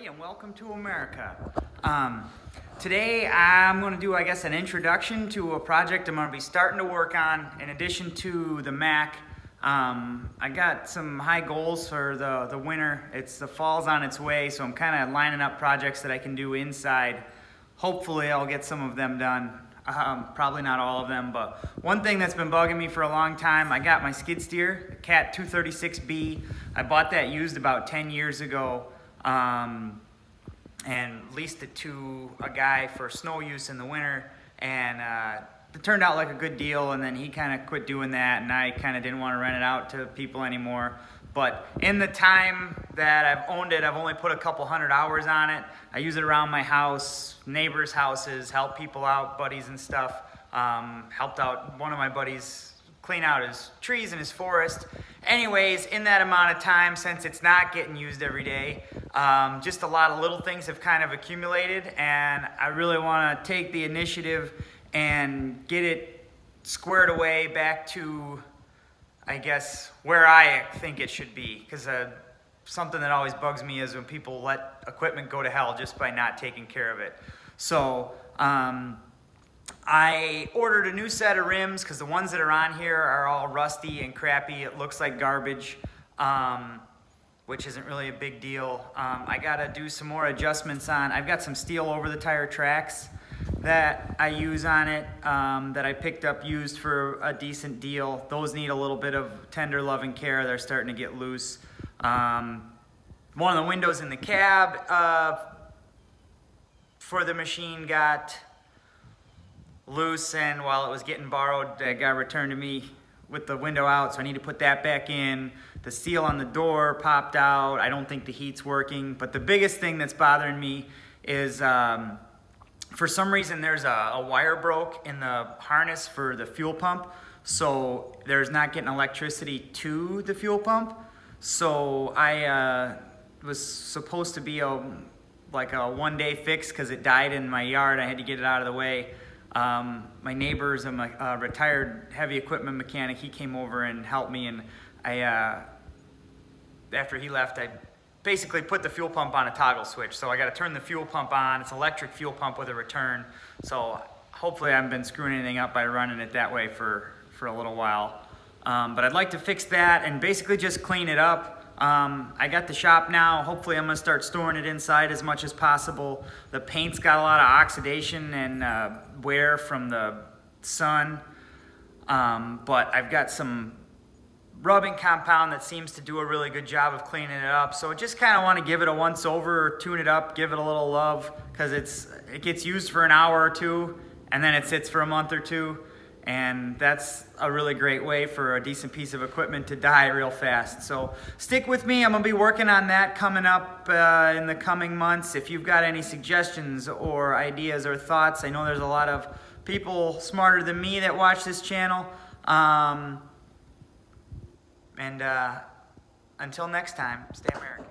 everybody, and welcome to America. Today I'm going to do, an introduction to a project I'm going to be starting to work on in addition to the Mac. I got some high goals for the winter. The fall's on its way, so I'm kind of lining up projects that I can do inside. Hopefully I'll get some of them done. Probably not all of them, but one thing that's been bugging me for a long time, I got my Skidsteer, the CAT236B. I bought that used about 10 years ago and leased it to a guy for snow use in the winter, and it turned out like a good deal, and then he kind of quit doing that, and I kind of didn't want to rent it out to people anymore. But in the time that I've owned it, I've only put a couple hundred hours on it. I use it around my house, neighbors' houses, help people out, buddies and stuff. Helped out one of my buddies clean out his trees in his forest. Anyways, in that amount of time, since it's not getting used every day, just a lot of little things have kind of accumulated, and I really want to take the initiative and get it squared away back to, where I think it should be. Because something that always bugs me is when people let equipment go to hell just by not taking care of it. So I ordered a new set of rims because the ones that are on here are all rusty and crappy. It looks like garbage, which isn't really a big deal. I gotta do some more adjustments on. I've got some steel over the tire tracks that I use on it that I picked up used for a decent deal. Those need a little bit of tender loving care. They're starting to get loose. One of the windows in the cab for the machine got loose, and while it was getting borrowed, it got returned to me with the window out, so I need to put that back in. The seal on the door popped out. I don't think the heat's working, but the biggest thing that's bothering me is for some reason there's a wire broke in the harness for the fuel pump, so there's not getting electricity to the fuel pump. So I was supposed to be like a one-day fix because it died in my yard. I had to get it out of the way. My neighbor's a retired heavy equipment mechanic. He came over and helped me, and after he left, I basically put the fuel pump on a toggle switch. So I got to turn the fuel pump on. It's an electric fuel pump with a return. So hopefully I haven't been screwing anything up by running it that way for a little while. But I'd like to fix that and basically just clean it up. I got the shop now. Hopefully I'm going to start storing it inside as much as possible. The paint's got a lot of oxidation and wear from the sun. But I've got some rubbing compound that seems to do a really good job of cleaning it up. So just kind of want to give it a once over, tune it up, give it a little love, because it gets used for an hour or two and then it sits for a month or two. And that's a really great way for a decent piece of equipment to die real fast. So stick with me. I'm going to be working on that coming up in the coming months. If you've got any suggestions or ideas or thoughts, I know there's a lot of people smarter than me that watch this channel. Until next time, stay American.